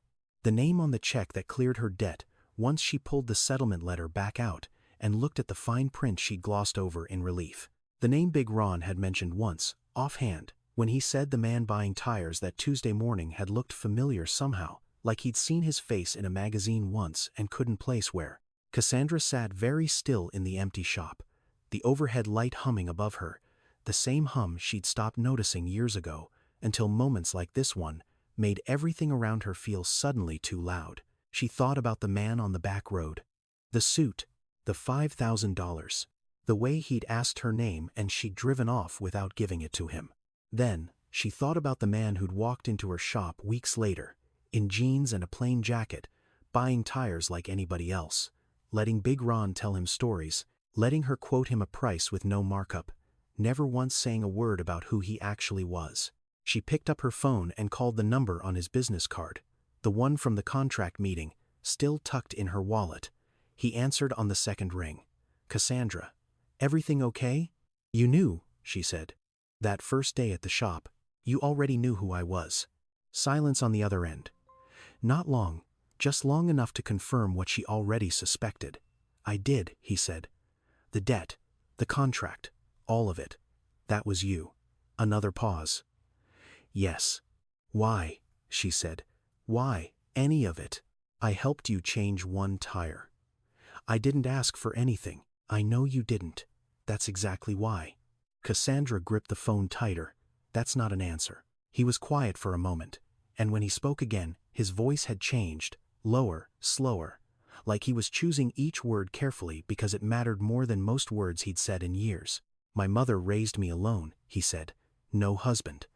The name on the check that cleared her debt once she pulled the settlement letter back out and looked at the fine print she'd glossed over in relief. The name Big Ron had mentioned once, offhand, when he said the man buying tires that Tuesday morning had looked familiar somehow, like he'd seen his face in a magazine once and couldn't place where. Cassandra sat very still in the empty shop, the overhead light humming above her, the same hum she'd stopped noticing years ago, until moments like this one made everything around her feel suddenly too loud. She thought about the man on the back road. The suit, the $5,000, the way he'd asked her name and she'd driven off without giving it to him. Then, she thought about the man who'd walked into her shop weeks later, in jeans and a plain jacket, buying tires like anybody else, letting Big Ron tell him stories, letting her quote him a price with no markup, never once saying a word about who he actually was. She picked up her phone and called the number on his business card, the one from the contract meeting, still tucked in her wallet. He answered on the second ring. "Cassandra, everything okay?" "You knew," she said. "That first day at the shop, you already knew who I was." Silence on the other end. Not long, just long enough to confirm what she already suspected. "I did," he said. "The debt, the contract, all of it. That was you." Another pause. "Yes." "Why?" she said. "Why, any of it? I helped you change one tire." "I didn't ask for anything." "I know you didn't. That's exactly why." Cassandra gripped the phone tighter. "That's not an answer." He was quiet for a moment, and when he spoke again, his voice had changed, lower, slower, like he was choosing each word carefully because it mattered more than most words he'd said in years. "My mother raised me alone," he said. "No husband.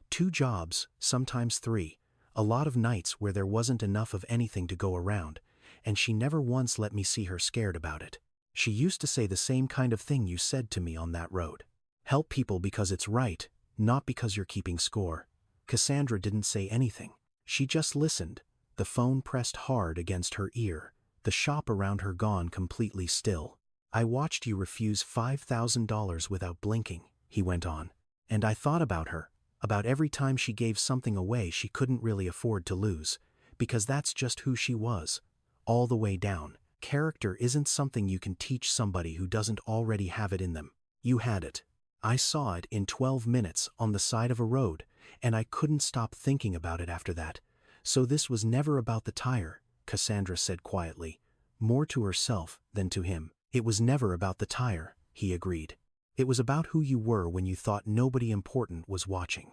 2 jobs, sometimes 3, a lot of nights where there wasn't enough of anything to go around, and she never once let me see her scared about it. She used to say the same kind of thing you said to me on that road. Help people because it's right, not because you're keeping score. Cassandra didn't say anything. She just listened, the phone pressed hard against her ear, the shop around her gone completely still. I watched you refuse $5,000 without blinking, he went on. And I thought about her, about every time she gave something away she couldn't really afford to lose, because that's just who she was. All the way down. Character isn't something you can teach somebody who doesn't already have it in them. You had it. I saw it in 12 minutes on the side of a road, and I couldn't stop thinking about it after that. So this was never about the tire, Cassandra said quietly, more to herself than to him. It was never about the tire, he agreed. It was about who you were when you thought nobody important was watching.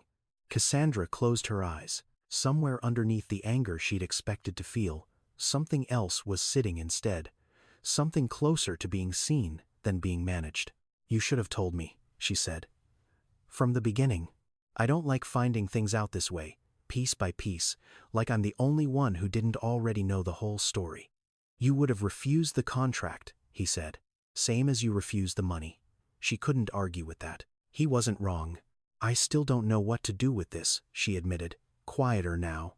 Cassandra closed her eyes. Somewhere underneath the anger she'd expected to feel, something else was sitting instead. Something closer to being seen than being managed. You should have told me, she said. From the beginning. I don't like finding things out this way, piece by piece, like I'm the only one who didn't already know the whole story. You would have refused the contract, he said. Same as you refused the money. She couldn't argue with that. He wasn't wrong. I still don't know what to do with this, she admitted, quieter now.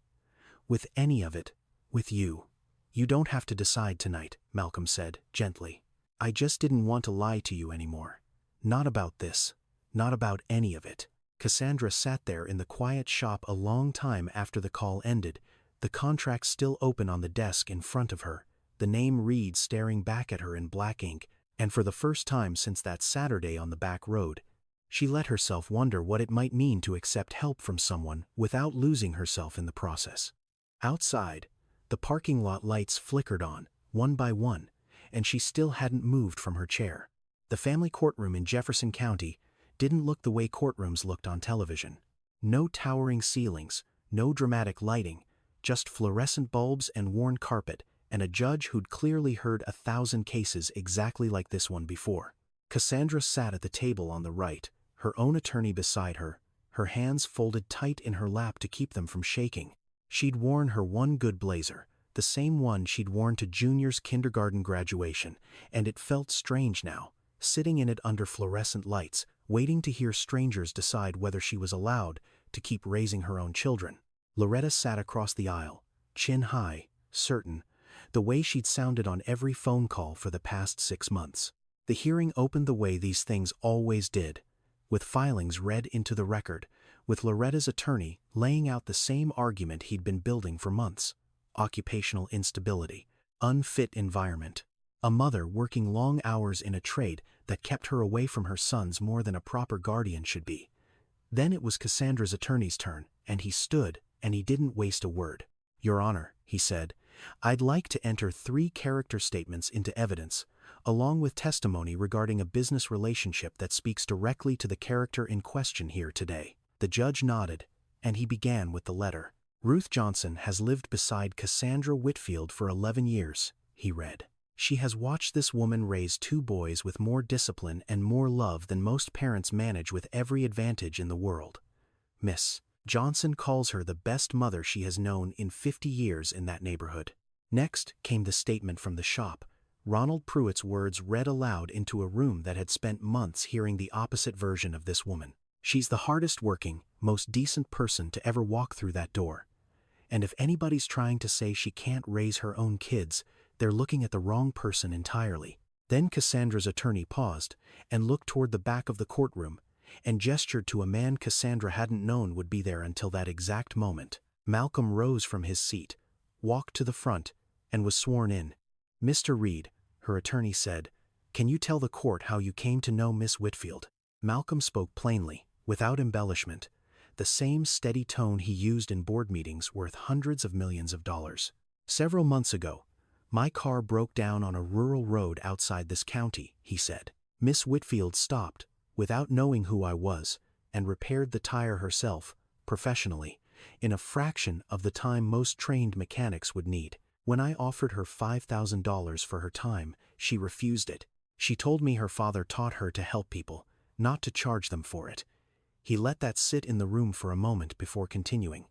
With any of it. With you. You don't have to decide tonight, Malcolm said, gently. I just didn't want to lie to you anymore. Not about this. Not about any of it. Cassandra sat there in the quiet shop a long time after the call ended, the contract still open on the desk in front of her, the name Reed staring back at her in black ink, and for the first time since that Saturday on the back road, she let herself wonder what it might mean to accept help from someone without losing herself in the process. Outside, the parking lot lights flickered on, one by one, and she still hadn't moved from her chair. The family courtroom in Jefferson County didn't look the way courtrooms looked on television. No towering ceilings, no dramatic lighting, just fluorescent bulbs and worn carpet, and a judge who'd clearly heard 1,000 cases exactly like this one before. Cassandra sat at the table on the right, her own attorney beside her, her hands folded tight in her lap to keep them from shaking. She'd worn her one good blazer, the same one she'd worn to Junior's kindergarten graduation, and it felt strange now, sitting in it under fluorescent lights, waiting to hear strangers decide whether she was allowed to keep raising her own children. Loretta sat across the aisle, chin high, certain, the way she'd sounded on every phone call for the past 6 months. The hearing opened the way these things always did, with filings read into the record, with Loretta's attorney laying out the same argument he'd been building for months. Occupational instability, unfit environment, a mother working long hours in a trade that kept her away from her sons more than a proper guardian should be. Then it was Cassandra's attorney's turn, and he stood, and he didn't waste a word. Your Honor, he said, I'd like to enter 3 character statements into evidence, along with testimony regarding a business relationship that speaks directly to the character in question here today. The judge nodded, and he began with the letter. Ruth Johnson has lived beside Cassandra Whitfield for 11 years, he read. She has watched this woman raise 2 boys with more discipline and more love than most parents manage with every advantage in the world. Miss Johnson calls her the best mother she has known in 50 years in that neighborhood. Next came the statement from the shop, Ronald Pruitt's words read aloud into a room that had spent months hearing the opposite version of this woman. She's the hardest working, most decent person to ever walk through that door. And if anybody's trying to say she can't raise her own kids, they're looking at the wrong person entirely. Then Cassandra's attorney paused and looked toward the back of the courtroom and gestured to a man Cassandra hadn't known would be there until that exact moment. Malcolm rose from his seat, walked to the front, and was sworn in. Mr. Reed, her attorney said, can you tell the court how you came to know Miss Whitfield? Malcolm spoke plainly, without embellishment, the same steady tone he used in board meetings worth hundreds of millions of dollars. Several months ago, my car broke down on a rural road outside this county, he said. Miss Whitfield stopped, without knowing who I was, and repaired the tire herself, professionally, in a fraction of the time most trained mechanics would need. When I offered her $5,000 for her time, she refused it. She told me her father taught her to help people, not to charge them for it. He let that sit in the room for a moment before continuing.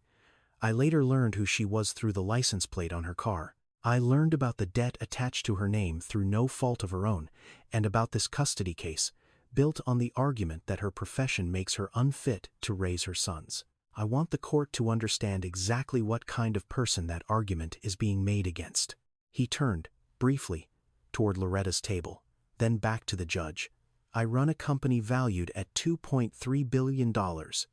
I later learned who she was through the license plate on her car. I learned about the debt attached to her name through no fault of her own, and about this custody case, built on the argument that her profession makes her unfit to raise her sons. I want the court to understand exactly what kind of person that argument is being made against." He turned, briefly, toward Loretta's table, then back to the judge. "I run a company valued at $2.3 billion,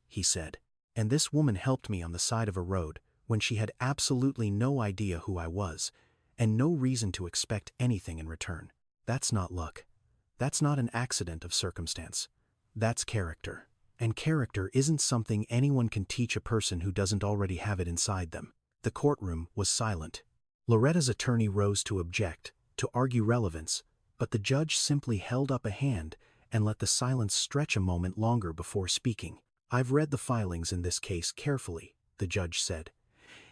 he said. "And this woman helped me on the side of a road when she had absolutely no idea who I was, and no reason to expect anything in return. That's not luck. That's not an accident of circumstance. That's character. And character isn't something anyone can teach a person who doesn't already have it inside them." The courtroom was silent. Loretta's attorney rose to object, to argue relevance, but the judge simply held up a hand and let the silence stretch a moment longer before speaking. "I've read the filings in this case carefully," the judge said.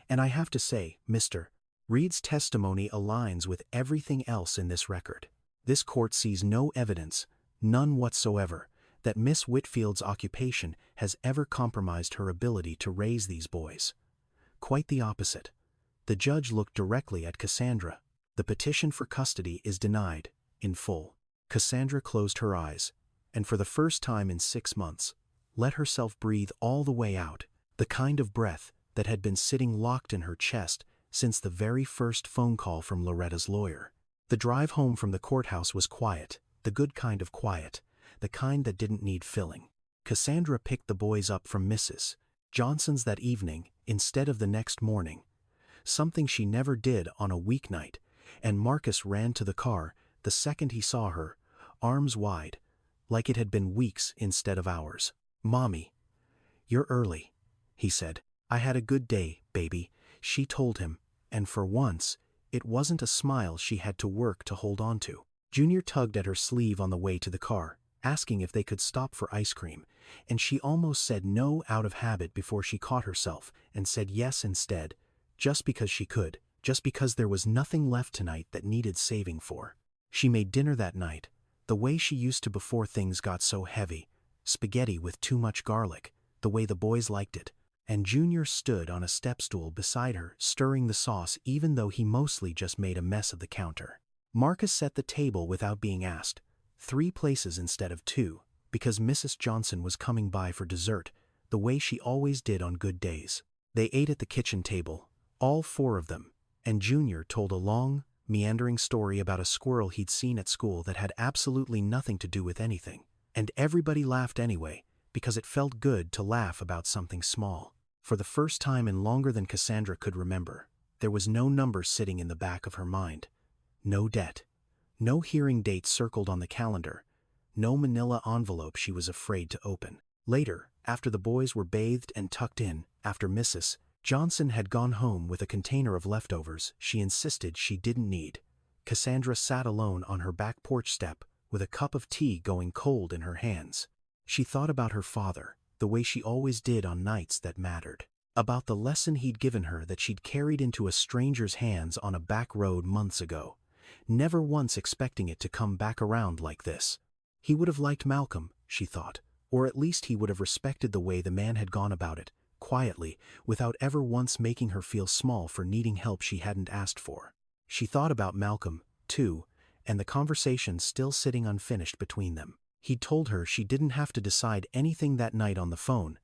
"And I have to say, Mr. Reed's testimony aligns with everything else in this record. This court sees no evidence, none whatsoever, that Miss Whitfield's occupation has ever compromised her ability to raise these boys. Quite the opposite." The judge looked directly at Cassandra. "The petition for custody is denied, in full." Cassandra closed her eyes, and for the first time in 6 months, let herself breathe all the way out, the kind of breath that had been sitting locked in her chest since the very first phone call from Loretta's lawyer. The drive home from the courthouse was quiet, the good kind of quiet, the kind that didn't need filling. Cassandra picked the boys up from Mrs. Johnson's that evening instead of the next morning, something she never did on a weeknight, and Marcus ran to the car the second he saw her, arms wide, like it had been weeks instead of hours. "Mommy, you're early," he said. "I had a good day, baby," she told him, and for once, it wasn't a smile she had to work to hold on to. Junior tugged at her sleeve on the way to the car, asking if they could stop for ice cream, and she almost said no out of habit before she caught herself and said yes instead, just because she could, just because there was nothing left tonight that needed saving for. She made dinner that night, the way she used to before things got so heavy, spaghetti with too much garlic, the way the boys liked it, and Junior stood on a step stool beside her stirring the sauce even though he mostly just made a mess of the counter. Marcus set the table without being asked, 3 places instead of 2, because Mrs. Johnson was coming by for dessert, the way she always did on good days. They ate at the kitchen table, all 4 of them, and Junior told a long, meandering story about a squirrel he'd seen at school that had absolutely nothing to do with anything. And everybody laughed anyway, because it felt good to laugh about something small. For the first time in longer than Cassandra could remember, there was no number sitting in the back of her mind. No debt. No hearing date circled on the calendar. No manila envelope she was afraid to open. Later, after the boys were bathed and tucked in, after Mrs. Johnson had gone home with a container of leftovers she insisted she didn't need, Cassandra sat alone on her back porch step with a cup of tea going cold in her hands. She thought about her father, the way she always did on nights that mattered. About the lesson he'd given her that she'd carried into a stranger's hands on a back road months ago, never once expecting it to come back around like this. He would have liked Malcolm, she thought, or at least he would have respected the way the man had gone about it, quietly, without ever once making her feel small for needing help she hadn't asked for. She thought about Malcolm, too, and the conversation still sitting unfinished between them. He'd told her she didn't have to decide anything that night on the phone,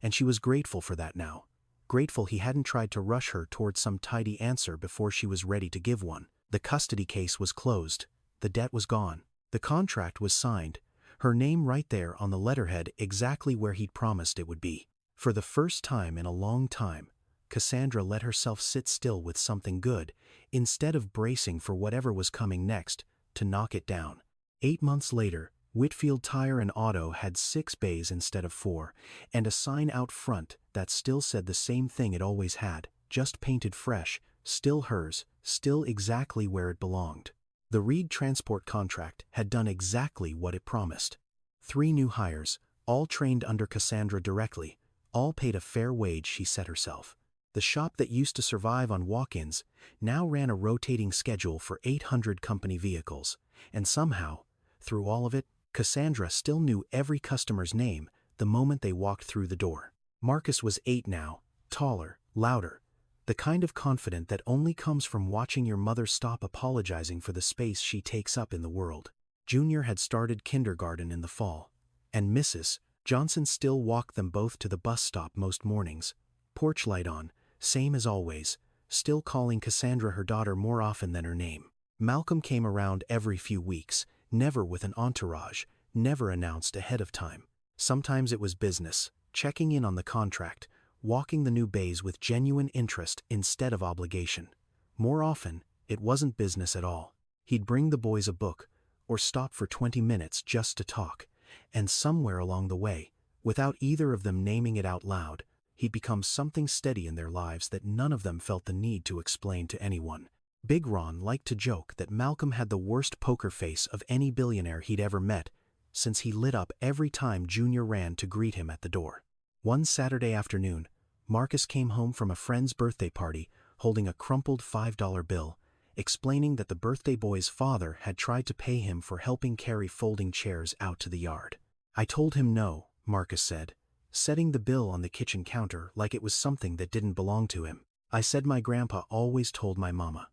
and she was grateful for that now. Grateful he hadn't tried to rush her towards some tidy answer before she was ready to give one. The custody case was closed. The debt was gone. The contract was signed, her name right there on the letterhead exactly where he'd promised it would be. For the first time in a long time, Cassandra let herself sit still with something good, instead of bracing for whatever was coming next, to knock it down. 8 months later, Whitfield Tire and Auto had 6 bays instead of 4, and a sign out front that still said the same thing it always had, just painted fresh, still hers, still exactly where it belonged. The Reed transport contract had done exactly what it promised. 3 new hires, all trained under Cassandra directly, all paid a fair wage she set herself. The shop that used to survive on walk-ins now ran a rotating schedule for 800 company vehicles, and somehow, through all of it, Cassandra still knew every customer's name the moment they walked through the door. Marcus was 8 now, taller, louder, The kind of confidence that only comes from watching your mother stop apologizing for the space she takes up in the world. Junior had started kindergarten in the fall, and Mrs. Johnson still walked them both to the bus stop most mornings, porch light on, same as always, still calling Cassandra her daughter more often than her name. Malcolm came around every few weeks, never with an entourage, never announced ahead of time. Sometimes it was business, checking in on the contract, walking the new bays with genuine interest instead of obligation. More often, it wasn't business at all. He'd bring the boys a book, or stop for 20 minutes just to talk, and somewhere along the way, without either of them naming it out loud, he'd become something steady in their lives that none of them felt the need to explain to anyone. Big Ron liked to joke that Malcolm had the worst poker face of any billionaire he'd ever met, since he lit up every time Junior ran to greet him at the door. One Saturday afternoon, Marcus came home from a friend's birthday party holding a crumpled $5 bill, explaining that the birthday boy's father had tried to pay him for helping carry folding chairs out to the yard. "I told him no," Marcus said, setting the bill on the kitchen counter like it was something that didn't belong to him. "I said my grandpa always told my mama,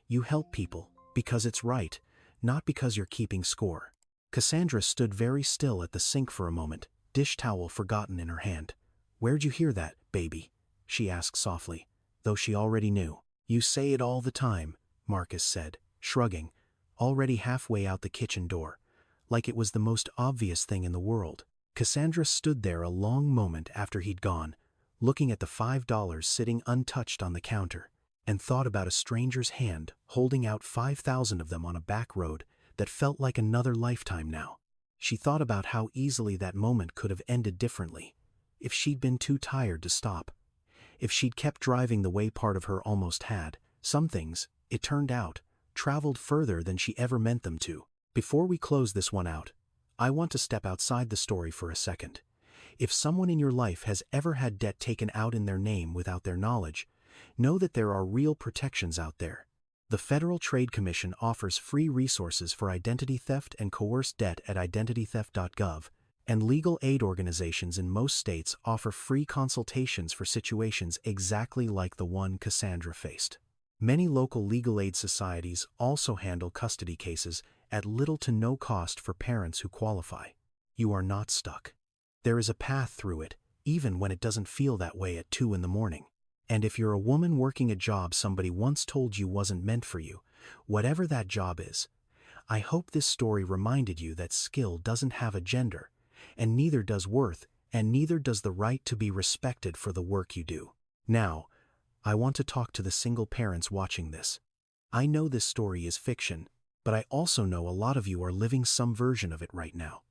you help people because it's right, not because you're keeping score." Cassandra stood very still at the sink for a moment, dish towel forgotten in her hand. "Where'd you hear that, baby?" she asked softly, though she already knew. "You say it all the time," Marcus said, shrugging, already halfway out the kitchen door, like it was the most obvious thing in the world. Cassandra stood there a long moment after he'd gone, looking at the $5 sitting untouched on the counter, and thought about a stranger's hand holding out 5,000 of them on a back road that felt like another lifetime now. She thought about how easily that moment could have ended differently, if she'd been too tired to stop. If she'd kept driving the way part of her almost had. Some things, it turned out, traveled further than she ever meant them to. Before we close this one out, I want to step outside the story for a second. If someone in your life has ever had debt taken out in their name without their knowledge, know that there are real protections out there. The Federal Trade Commission offers free resources for identity theft and coerced debt at identitytheft.gov, and legal aid organizations in most states offer free consultations for situations exactly like the one Cassandra faced. Many local legal aid societies also handle custody cases at little to no cost for parents who qualify. You are not stuck. There is a path through it, even when it doesn't feel that way at 2 in the morning. And if you're a woman working a job somebody once told you wasn't meant for you, whatever that job is, I hope this story reminded you that skill doesn't have a gender, and neither does worth, and neither does the right to be respected for the work you do. Now, I want to talk to the single parents watching this. I know this story is fiction, but I also know a lot of you are living some version of it right now,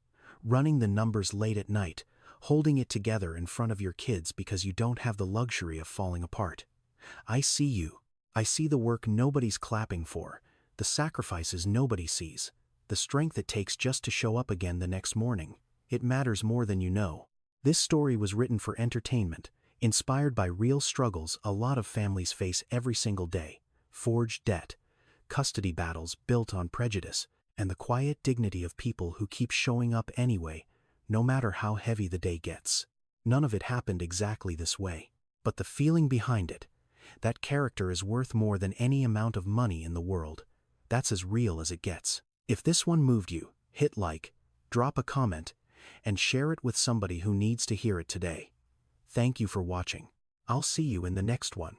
running the numbers late at night, holding it together in front of your kids because you don't have the luxury of falling apart. I see you. I see the work nobody's clapping for, the sacrifices nobody sees, the strength it takes just to show up again the next morning. It matters more than you know. This story was written for entertainment, inspired by real struggles a lot of families face every single day: forged debt, custody battles built on prejudice, and the quiet dignity of people who keep showing up anyway, no matter how heavy the day gets. None of it happened exactly this way, but the feeling behind it, that character is worth more than any amount of money in the world. That's as real as it gets. If this one moved you, hit like, drop a comment, and share it with somebody who needs to hear it today. Thank you for watching. I'll see you in the next one.